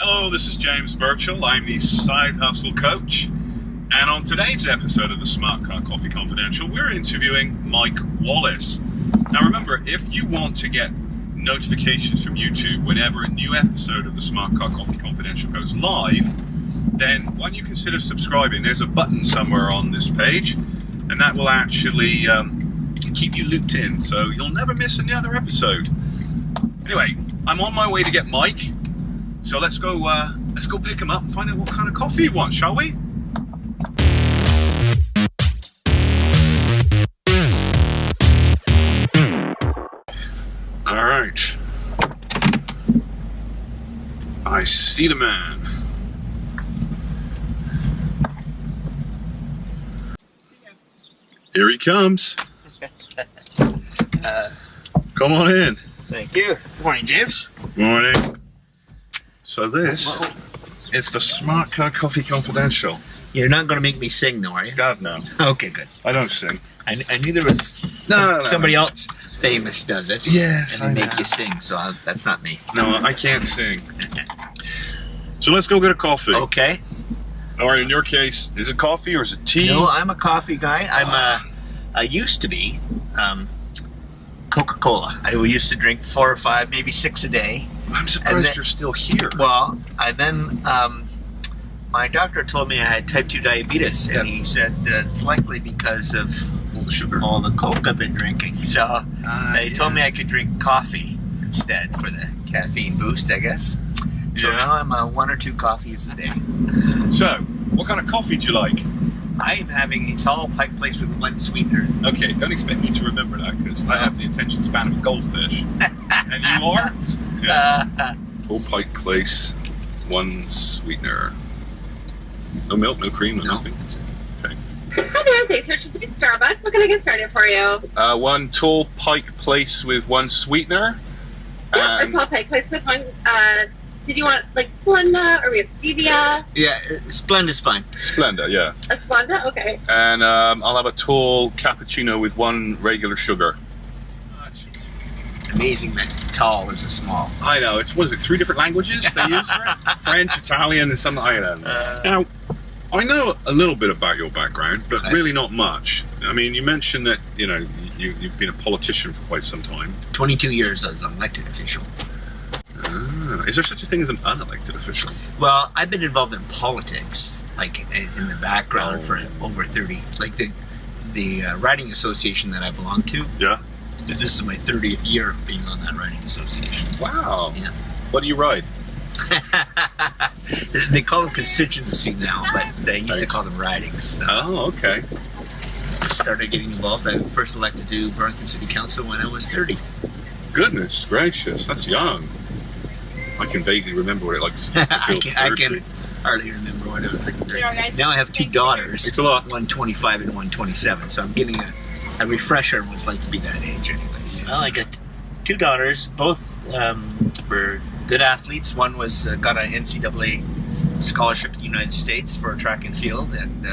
Hello, this is James Birchall. I'm the Side Hustle Coach. And on today's episode of the Smartcar Coffee Confidential, we're interviewing Mike Wallace. Now remember, if you want to get notifications from YouTube whenever a new episode of the Smartcar Coffee Confidential goes live, then why don't you consider subscribing? There's a button somewhere on this page, and that will actually keep you looped in, so you'll never miss another episode. Anyway, I'm on my way to get Mike, so let's go pick him up and find out what kind of coffee he wants, shall we? All right. I see the man. Here he comes. Come on in. Thank you. Good morning, James. Morning. So this is the Smartcar Coffee Confidential. You're not going to make me sing, though, are you? God, no. Okay, good. I don't sing. I knew there was somebody else famous does it. Yes, and they make you sing, so that's not me. No, I can't sing. So let's go get a coffee. Okay. Or in your case, is it coffee or is it tea? No, I'm a coffee guy. I used to be Coca-Cola. I used to drink 4 or 5, maybe 6 a day. I'm surprised you're still here. Well, my doctor told me I had type 2 diabetes, and he said it's likely because of all the sugar, all the Coke I've been drinking. So they told me I could drink coffee instead for the caffeine boost, I guess. So now I'm 1 or 2 coffees a day. So, what kind of coffee do you like? I'm having a tall pike place with 1 sweetener. Okay, don't expect me to remember that, because I have the attention span of a goldfish. And you are? Yeah. Tall pike place, 1 sweetener. No milk, no cream, no nothing. Okay. Hi there, thanks for choosing Starbucks. What can I get started for you? 1 tall pike place with 1 sweetener. Yeah, a tall pike place with 1. Did you want like Splenda or we have stevia? Yeah, Splenda's fine. Splenda, yeah. A Splenda, okay. And I'll have a tall cappuccino with 1 regular sugar. It's amazing that tall is a small. I know. It's 3 different languages they use for it? French, Italian, and something like that. Now, I know a little bit about your background, but really not much. I mean, you mentioned that you've been a politician for quite some time. 22 years as an elected official. Is there such a thing as an unelected official? Well, I've been involved in politics, like in the background for over 30. Like the riding association that I belong to. Yeah. This is my 30th year of being on that riding association. Wow. Yeah. What do you ride? They call them constituency now, but they used to call them ridings. So. Oh, okay. I started getting involved. I was first elected to Burlington City Council when I was 30. Goodness gracious, that's young. I can vaguely remember what it like to feel 30. I can hardly remember what it was like. Now I have 2 daughters. It's a lot. One 25 and one 27. So I'm getting a refresher on what it's like to be that age anyway. Well, I got 2 daughters. Both were good athletes. One was got an NCAA scholarship to the United States for track and field, and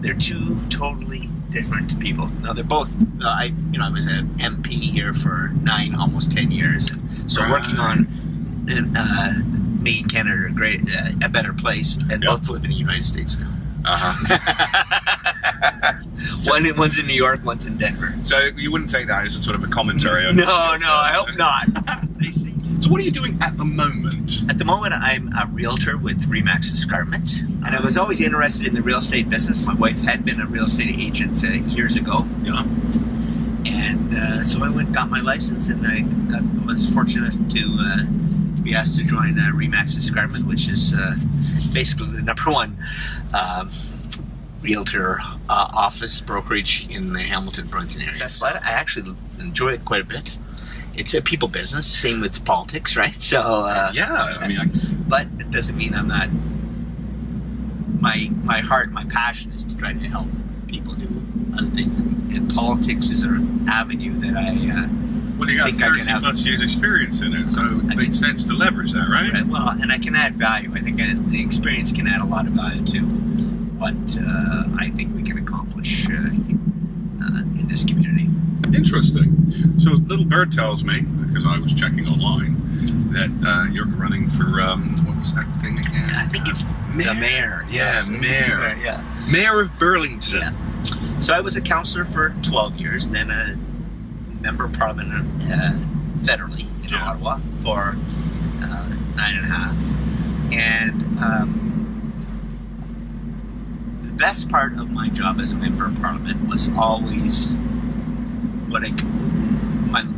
they're 2 totally different people. Now they're both. I was an MP here for 9, almost 10 years, and so working on. Making Canada a better place, and both live in the United States now. One's in New York, one's in Denver. So you wouldn't take that as a sort of a commentary on No, I hope not. So what are you doing at the moment? At the moment, I'm a realtor with RE/MAX Escarpment, and I was always interested in the real estate business. My wife had been a real estate agent years ago. Yeah. And so I went and got my license, and I was fortunate to be asked to join RE/MAX Escarpment, which is basically the #1 realtor office brokerage in the Hamilton-Burlington area. But I actually enjoy it quite a bit. It's a people business, same with politics, right? So but it doesn't mean I'm not. My heart, my passion is to try to help people do other things, and politics is an avenue that I. Well, you got 30 plus years experience in it, so it makes sense to leverage that, right? Well, and I can add value. I think the experience can add a lot of value to what I think we can accomplish in this community. Interesting. So Little Bird tells me, because I was checking online, that you're running for, what was that thing again? I think it's the mayor. Yeah, Yes, mayor. Yeah. Mayor of Burlington. Yeah. So I was a councillor for 12 years, then a member of parliament federally in Ottawa for 9.5. And the best part of my job as a member of parliament was always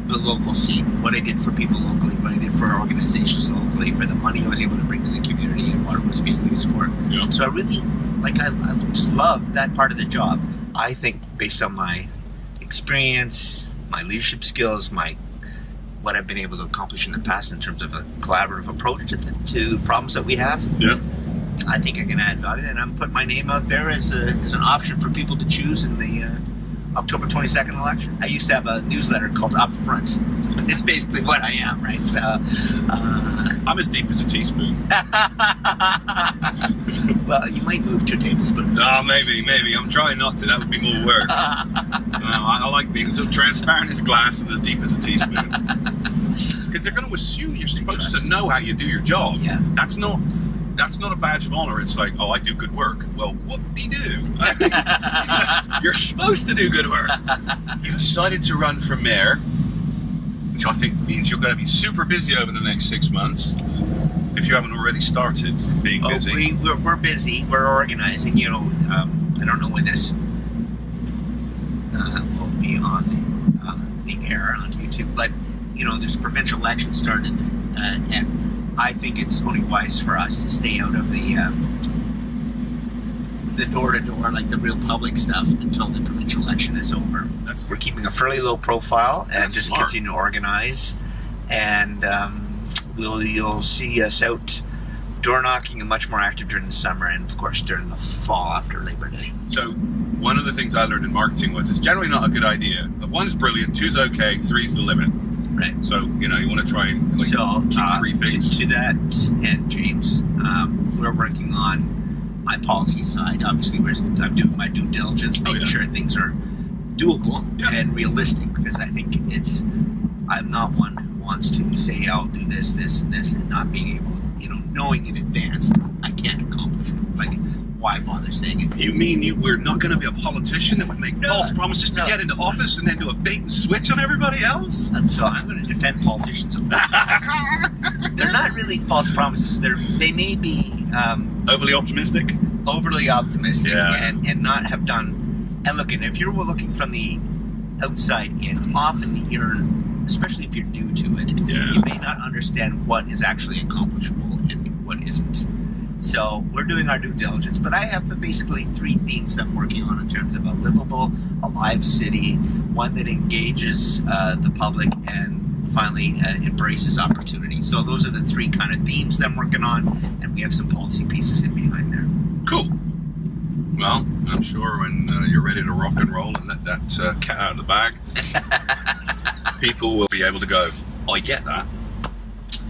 the local scene, what I did for people locally, what I did for organizations locally, for the money I was able to bring to the community and what it was being used for. Yeah. So I really, I just love that part of the job. I think based on my experience, my leadership skills, what I've been able to accomplish in the past in terms of a collaborative approach to problems that we have, I think I can add value, and I'm putting my name out there as an option for people to choose in the October 22nd election. I used to have a newsletter called Upfront. It's basically what I am, right? So, I'm as deep as a teaspoon. Well, you might move 2 tablespoons. No, maybe. I'm trying not to. That would be more work. I like being so transparent as glass and as deep as a teaspoon. Because they're going to assume you're supposed to know how you do your job. Yeah. That's not a badge of honor. It's like, oh, I do good work. Well, whoop-de-doo. You're supposed to do good work. You've decided to run for mayor, which I think means you're going to be super busy over the next 6 months, if you haven't already started being busy. We're busy. We're organizing. I don't know when this will be on the air on YouTube, but there's a provincial election started, and I think it's only wise for us to stay out of the door-to-door, like the real public stuff, until the provincial election is over. We're keeping a fairly low profile and just smart. continue to organize. And you'll see us out door knocking and much more active during the summer, and of course during the fall after Labor Day. So one of the things I learned in marketing was it's generally not a good idea. 1's brilliant, 2's okay, 3's the limit. Right. So, you want to try and keep 3 things. To that end, James, we're working on my policy side. Obviously, I'm doing my due diligence, making sure things are doable and realistic, because I think I'm not one who wants to say, I'll do this, this, and this, and not being able, knowing in advance that I can't accomplish it. Like, why bother saying it? You mean we're not going to be a politician that would make false promises to get into office and then do a bait and switch on everybody else? And so I'm going to defend politicians. They're not really false promises. They may be overly optimistic, and not have done. And look, if you're looking from the outside in, often especially if you're new to it, you may not understand what is actually accomplishable and what isn't. So we're doing our due diligence, but I have basically 3 themes I'm working on in terms of a livable, alive city, one that engages the public, and finally embraces opportunity. So those are the 3 kind of themes that I'm working on, and we have some policy pieces in behind there. Cool. Well, I'm sure when you're ready to rock and roll and let that cat out of the bag, people will be able to go, I get that.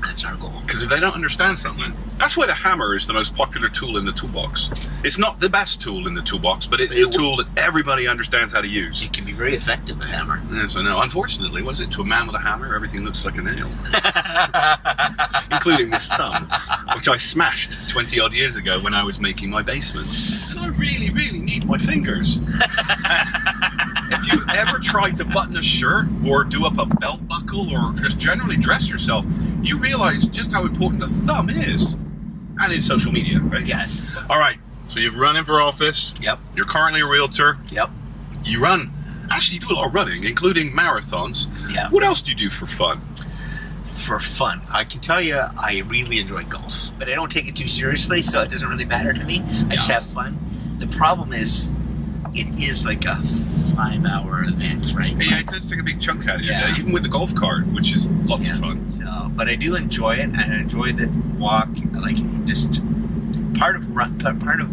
That's our goal. Because if they don't understand something, that's why the hammer is the most popular tool in the toolbox. It's not the best tool in the toolbox, but it's the tool that everybody understands how to use. It can be very effective, a hammer. Yes, I know. Unfortunately, what is it? To a man with a hammer, everything looks like a nail. Including this thumb, which I smashed 20-odd years ago when I was making my basement. And I really, really need my fingers. If you've ever tried to button a shirt or do up a belt buckle or just generally dress yourself, you realize just how important a thumb is. And in social media, right? Yes. All right. So you're running for office. Yep. You're currently a realtor. Yep. You run. Actually, you do a lot of running, including marathons. Yeah. What else do you do for fun? For fun, I can tell you I really enjoy golf, but I don't take it too seriously, so it doesn't really matter to me. I just have fun. The problem is, it is like a 5-hour event, right? Yeah, it does take a big chunk out of your Yeah. day, even with the golf cart, which is lots of fun. So, but I do enjoy it, and I enjoy the walk. Like, just part of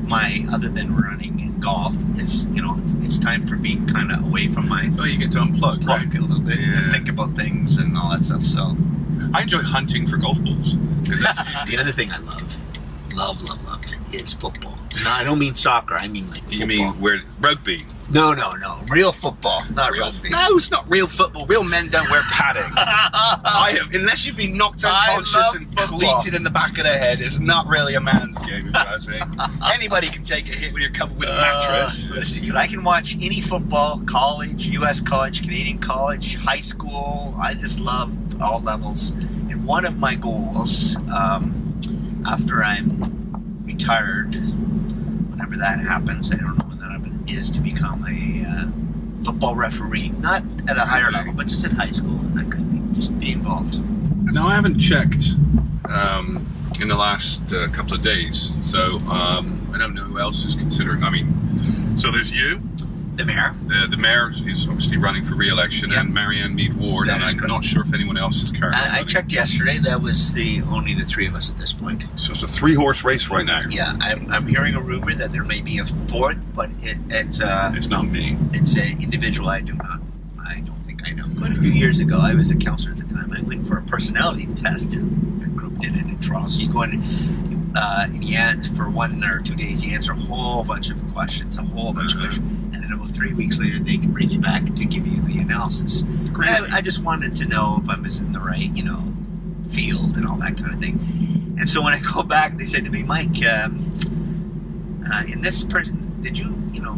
my, other than running and golf, is it's time for being kind of away from my. Oh, you get to unplug, right? A little bit, and think about things and all that stuff. So, I enjoy hunting for golf balls. The other thing I love is football. No, I don't mean soccer. I mean like football. You mean where rugby? No. Real football, not rugby. No, it's not real football. Real men don't wear padding. Unless you've been knocked unconscious and cleated in the back of the head, it's not really a man's game, if you ask me. Anybody can take a hit when you're covered with a mattress. Listen, I can watch any football, college, U.S. college, Canadian college, high school. I just love all levels. And one of my goals, after I'm retired, whenever that happens, I don't know when that happens, is to become a football referee. Not at a higher level, but just at high school and that kind of thing. Just be involved. Now, I haven't checked in the last couple of days, so I don't know who else is considering. I mean, so there's you. The mayor? The mayor is obviously running for re-election, and Marianne Mead Ward, and I'm not sure if anyone else is currently I checked yesterday. That was only the three of us at this point. So it's a 3-horse race right now. Yeah, I'm hearing a rumor that there may be a fourth, but it's not me. It's an individual I don't think I know. Quite a few years ago, I was a counselor at the time. I went for a personality test, and the group did it in Toronto. So you go in, and you answer for 1 or 2 days. You answer a whole bunch of questions, and then about 3 weeks later, they can bring you back to give you the analysis. I just wanted to know if I was in the right, field and all that kind of thing. And so when I go back, they said to me, Mike, in this person, did you,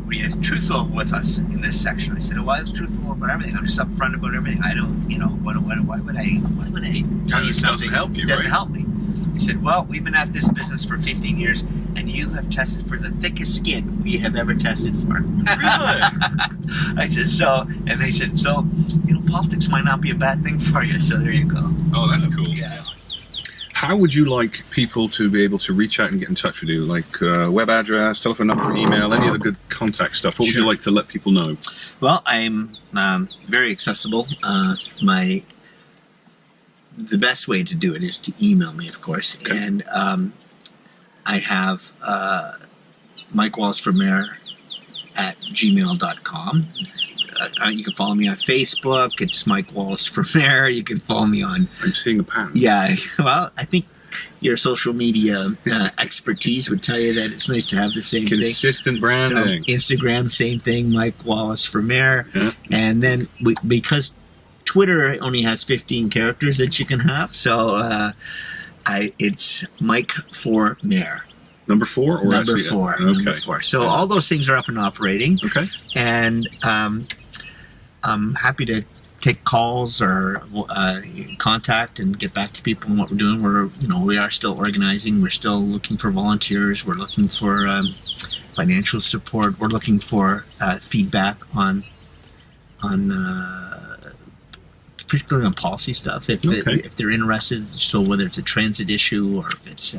were you truthful with us in this section? I said, I was truthful about everything. I'm just upfront about everything. I don't, why would I tell you something? It doesn't help me. He said, well, we've been at this business for 15 years, and you have tested for the thickest skin we have ever tested for. Really? I said, so, and they said, so, politics might not be a bad thing for you, so there you go. Oh, that's cool. Yeah. How would you like people to be able to reach out and get in touch with you? Like web address, telephone number, email, any of the good contact stuff? What would you like to let people know? Well, I'm very accessible. The best way to do it is to email me, of course. Okay. And I have Mike Wallace for Mayor at gmail.com. You can follow me on Facebook. It's Mike Wallace for Mayor. You can follow me on... I'm seeing a pattern. Yeah. Well, I think your social media expertise would tell you that it's nice to have the same consistent branding. So Instagram, same thing, Mike Wallace for Mayor. Yeah. And then because Twitter only has 15 characters that you can have, so it's Mike for Mayor. Number 4? Or number actually, 4. Okay. Number 4. So all those things are up and operating. Okay. And I'm happy to take calls or contact and get back to people on what we're doing. We are still organizing. We're still looking for volunteers. We're looking for financial support. We're looking for feedback on particularly on policy stuff, if they're interested. So whether it's a transit issue or if it's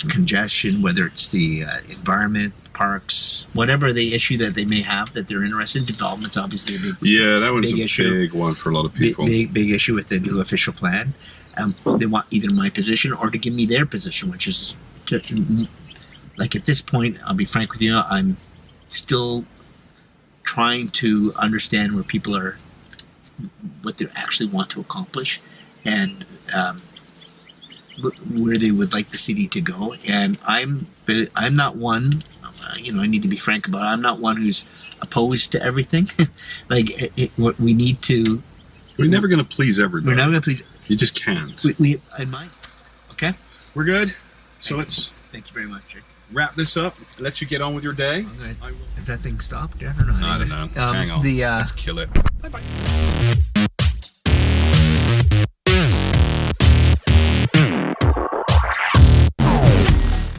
congestion, whether it's the environment, parks, whatever the issue that they may have that they're interested in. Development's obviously a big that one's a big one for a lot of people. Big issue with the new official plan. They want either my position or to give me their position, which is like at this point, I'll be frank with you, I'm still trying to understand where people are, what they actually want to accomplish, and where they would like the city to go. And I'm not one, I need to be frank about it, I'm not one who's opposed to everything. We need to... We're never going to please everybody. We're never going to please... You just can't. Okay? We're good? So let's... Thank you very much, Jake. Wrap this up, let you get on with your day. Has that thing stopped yet or not? I don't know. Hang on. Let's kill it. Bye-bye.